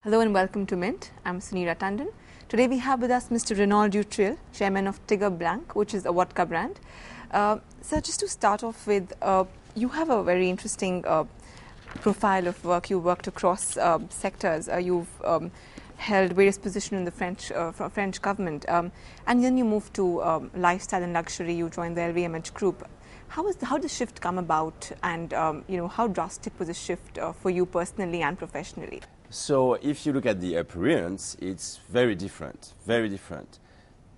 Hello and welcome to Mint. I'm Sunira Tandon. Today we have with us Mr. Renaud Dutreil, chairman of Tigre Blanc, which is a vodka brand. So just to start off with, you have a very interesting profile of work. You worked across sectors. You've held various positions in the French government, and then you moved to lifestyle and luxury. You joined the LVMH group. How did the shift come about, and how drastic was the shift for you personally and professionally? So if you look at the appearance, it's very different, very different.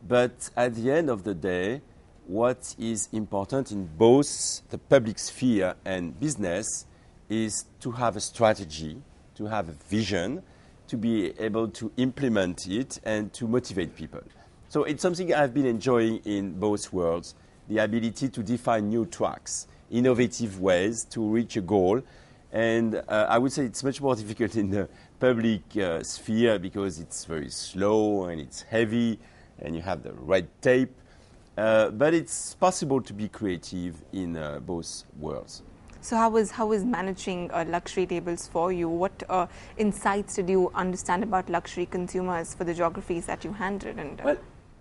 But at the end of the day, what is important in both the public sphere and business is to have a strategy, to have a vision, to be able to implement it and to motivate people. So it's something I've been enjoying in both worlds, the ability to define new tracks, innovative ways to reach a goal. And I would say it's much more difficult in the public sphere because it's very slow and it's heavy and you have the red tape. But it's possible to be creative in both worlds. So how was managing luxury labels for you? What insights did you understand about luxury consumers for the geographies that you handled? Well,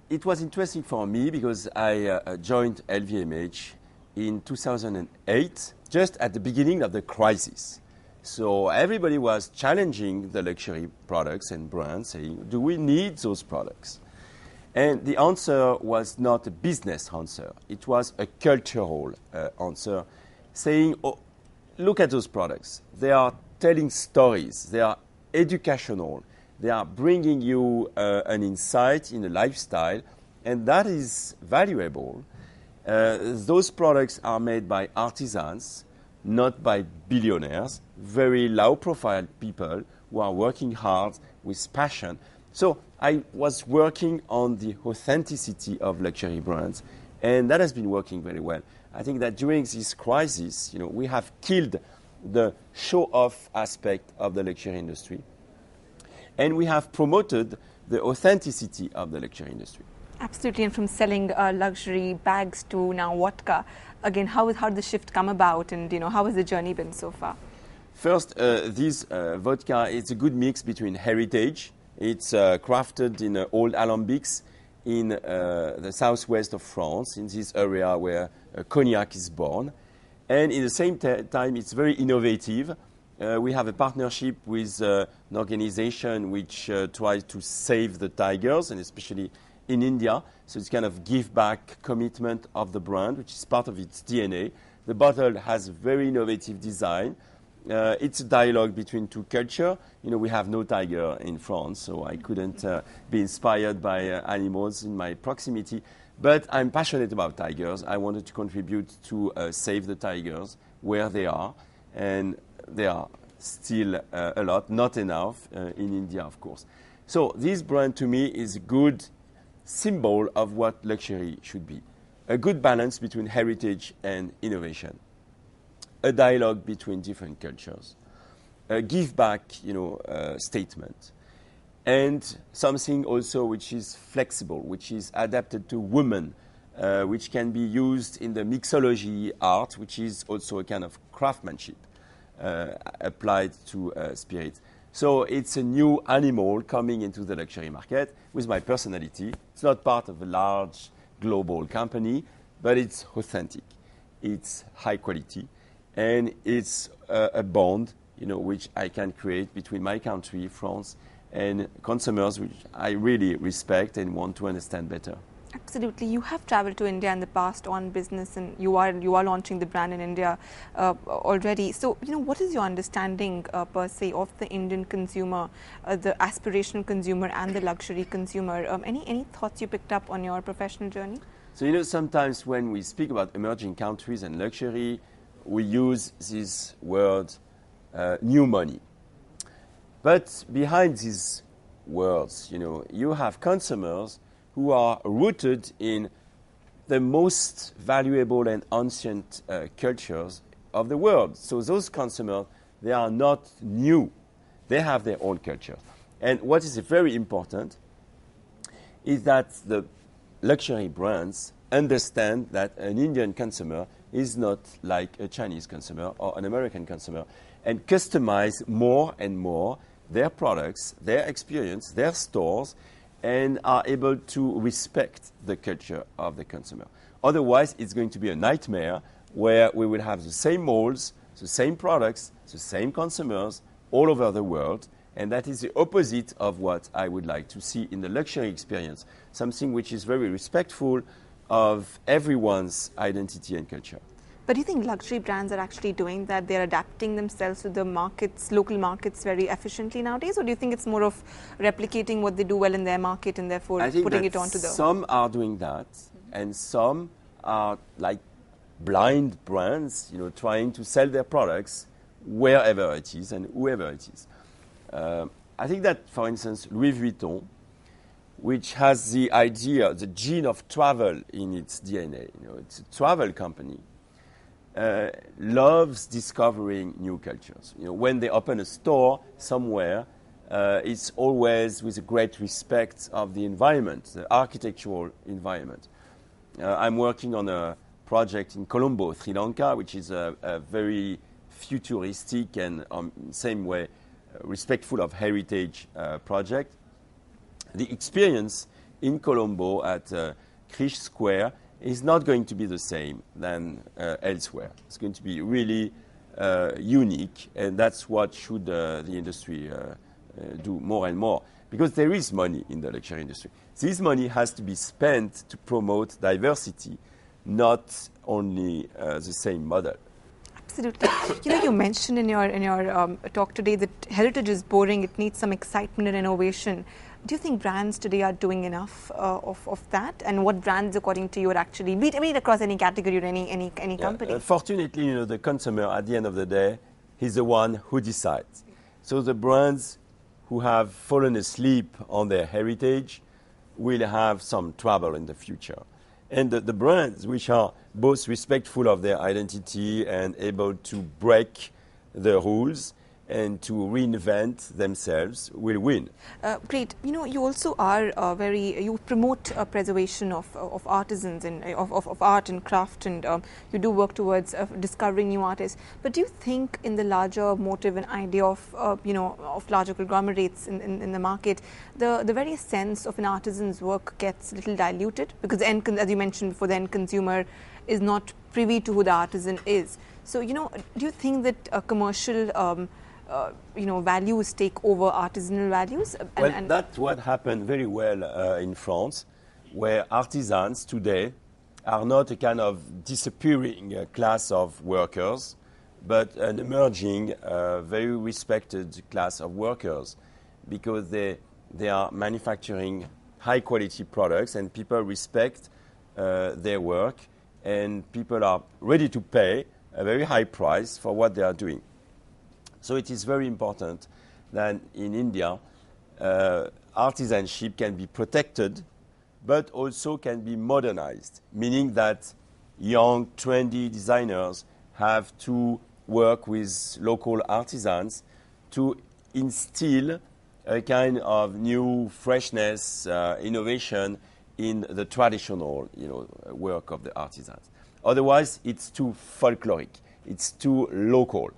it was interesting for me because I joined LVMH in 2008, just at the beginning of the crisis. So everybody was challenging the luxury products and brands, saying, do we need those products? And the answer was not a business answer. It was a cultural answer, saying, oh, look at those products. They are telling stories. They are educational. They are bringing you an insight in a lifestyle, and that is valuable. Those products are made by artisans, not by billionaires, very low-profile people who are working hard with passion. So I was working on the authenticity of luxury brands, and that has been working very well. I think that during this crisis, we have killed the show-off aspect of the luxury industry, and we have promoted the authenticity of the luxury industry. Absolutely, and from selling luxury bags to now vodka, again, how did the shift come about, and how has the journey been so far? First, this vodka is a good mix between heritage. It's crafted in old alambics in the southwest of France, in this area where cognac is born. And in the same time, it's very innovative. We have a partnership with an organization which tries to save the tigers, and especially in India. So it's kind of give back commitment of the brand, which is part of its DNA. The bottle has a very innovative design. It's a dialogue between two cultures. We have no tiger in France, so I couldn't be inspired by animals in my proximity. But I'm passionate about tigers. I wanted to contribute to save the tigers where they are. And they are still a lot, not enough in India, of course. So this brand to me is a good symbol of what luxury should be. A good balance between heritage and innovation. A dialogue between different cultures. A give back, statement. And something also which is flexible, which is adapted to women, which can be used in the mixology art, which is also a kind of craftsmanship applied to spirits. So it's a new animal coming into the luxury market with my personality. It's not part of a large global company, but it's authentic. It's high quality. And it's a bond, which I can create between my country, France, and consumers, which I really respect and want to understand better. Absolutely. You have traveled to India in the past on business, and you are launching the brand in India already. So, what is your understanding per se of the Indian consumer, the aspirational consumer and the luxury consumer? Any thoughts you picked up on your professional journey? So, sometimes when we speak about emerging countries and luxury, we use this word, new money. But behind these words, you have consumers who are rooted in the most valuable and ancient cultures of the world. So those consumers, they are not new. They have their own culture. And what is very important is that the luxury brands understand that an Indian consumer is not like a Chinese consumer or an American consumer, and customize more and more their products, their experience, their stores, and are able to respect the culture of the consumer. Otherwise, it's going to be a nightmare where we will have the same malls, the same products, the same consumers all over the world, and that is the opposite of what I would like to see in the luxury experience, something which is very respectful of everyone's identity and culture. But do you think luxury brands are actually doing that? They're adapting themselves to the markets, local markets very efficiently nowadays? Or do you think it's more of replicating what they do well in their market and therefore putting it onto the... Some are doing that, and some are like blind brands, trying to sell their products wherever it is and whoever it is. I think that, for instance, Louis Vuitton, which has the idea, the gene of travel in its DNA, it's a travel company, loves discovering new cultures. When they open a store somewhere, it's always with a great respect of the environment, the architectural environment. I'm working on a project in Colombo, Sri Lanka, which is a very futuristic and same way respectful of heritage project. The experience in Colombo at Krish Square is not going to be the same than elsewhere. It's going to be really unique, and that's what should the industry do more and more, because there is money in the luxury industry. This money has to be spent to promote diversity, not only the same model. Absolutely. You mentioned in your talk today that heritage is boring. It needs some excitement and innovation. Do you think brands today are doing enough of that? And what brands, according to you, are actually, be it across any category or any company? Fortunately, the consumer, at the end of the day, is the one who decides. So the brands who have fallen asleep on their heritage will have some trouble in the future. And the brands which are both respectful of their identity and able to break the rules and to reinvent themselves will win. Great. You also are you promote preservation of artisans and of art and craft, and you do work towards discovering new artists. But do you think in the larger motive and idea of larger conglomerates in the market, the very sense of an artisan's work gets a little diluted? Because as you mentioned before, the end consumer is not privy to who the artisan is. So, do you think that commercial values take over artisanal values? Well, that's what happened very well in France, where artisans today are not a kind of disappearing class of workers, but an emerging, very respected class of workers, because they are manufacturing high-quality products, and people respect their work, and people are ready to pay a very high price for what they are doing. So it is very important that in India, artisanship can be protected, but also can be modernized, meaning that young, trendy designers have to work with local artisans to instill a kind of new freshness, innovation in the traditional work of the artisans. Otherwise, it's too folkloric, it's too local.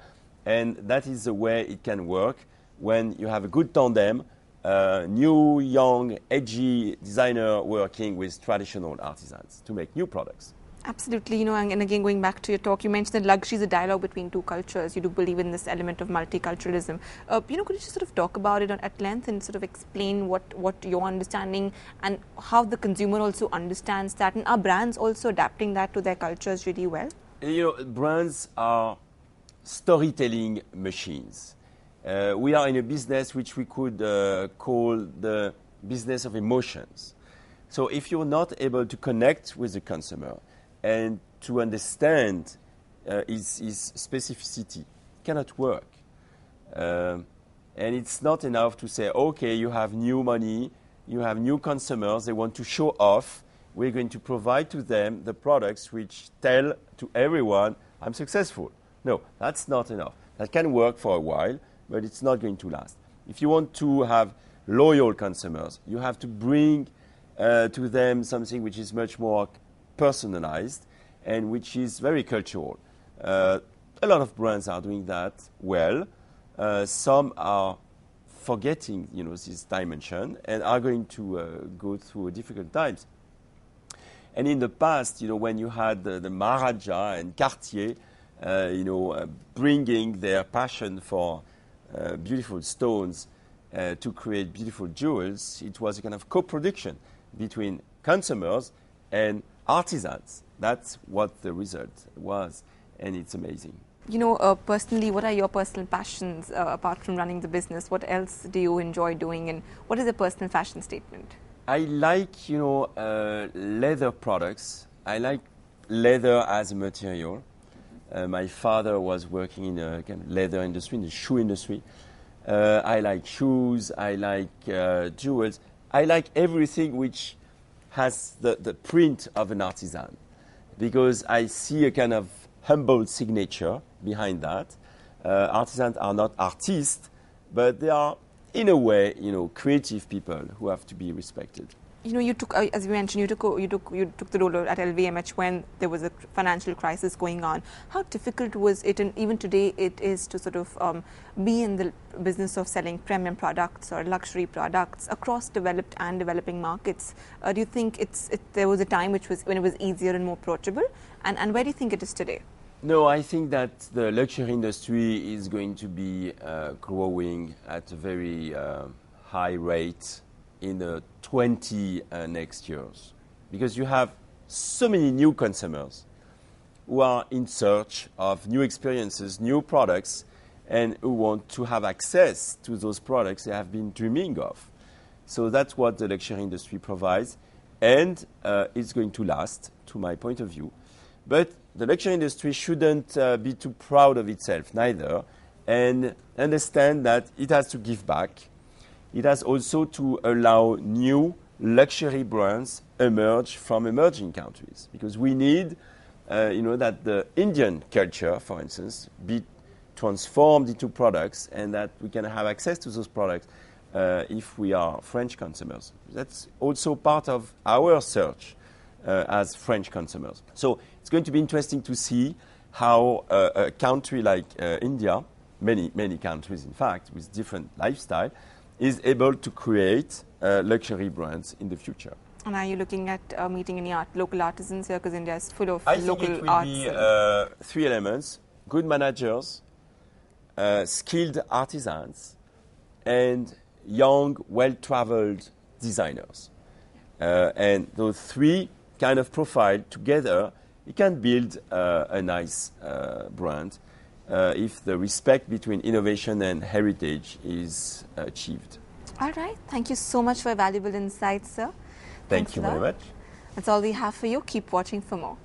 And that is the way it can work when you have a good tandem, new, young, edgy designer working with traditional artisans to make new products. Absolutely. And again, going back to your talk, you mentioned that luxury is a dialogue between two cultures. You do believe in this element of multiculturalism. Could you just sort of talk about it at length and sort of explain what your understanding and how the consumer also understands that? And are brands also adapting that to their cultures really well? Brands are storytelling machines. We are in a business which we could call the business of emotions. So if you're not able to connect with the consumer and to understand his specificity, it cannot work. And it's not enough to say, okay, you have new money, you have new consumers, they want to show off. We're going to provide to them the products which tell to everyone, I'm successful. No, that's not enough. That can work for a while, but it's not going to last. If you want to have loyal consumers, you have to bring to them something which is much more personalized and which is very cultural. A lot of brands are doing that well. Some are forgetting, this dimension and are going to go through difficult times. And in the past, when you had the Maharaja and Cartier, bringing their passion for beautiful stones to create beautiful jewels, it was a kind of co-production between consumers and artisans. That's what the result was, and it's amazing. Personally, what are your personal passions apart from running the business? What else do you enjoy doing, and what is a personal fashion statement? I like, leather products. I like leather as a material. My father was working in the kind of leather industry, in the shoe industry. I like shoes. I like jewels. I like everything which has the print of an artisan, because I see a kind of humble signature behind that. Artisans are not artists, but they are, in a way, creative people who have to be respected. You took, as you mentioned, you took the role at LVMH when there was a financial crisis going on. How difficult was it, and even today it is, to sort of be in the business of selling premium products or luxury products across developed and developing markets? Do you think there was a time when it was easier and more approachable, and where do you think it is today? No, I think that the luxury industry is going to be growing at a very high rate in the 20 next years, because you have so many new consumers who are in search of new experiences, new products, and who want to have access to those products they have been dreaming of. So that's what the luxury industry provides, and it's going to last, to my point of view. But the luxury industry shouldn't be too proud of itself neither, and understand that it has to give back. It has also to allow new luxury brands emerge from emerging countries, because we need, that the Indian culture, for instance, be transformed into products, and that we can have access to those products if we are French consumers. That's also part of our search as French consumers. So it's going to be interesting to see how a country like India, many countries in fact, with different lifestyle, is able to create luxury brands in the future. And are you looking at meeting any local artisans here, because India is full of local local arts? I think it will be 3 elements: good managers, skilled artisans, and young, well-traveled designers. And those 3 kind of profile together, you can build a nice brand if the respect between innovation and heritage is achieved. All right. Thank you so much for valuable insights, sir. Thank you very much. That's all we have for you. Keep watching for more.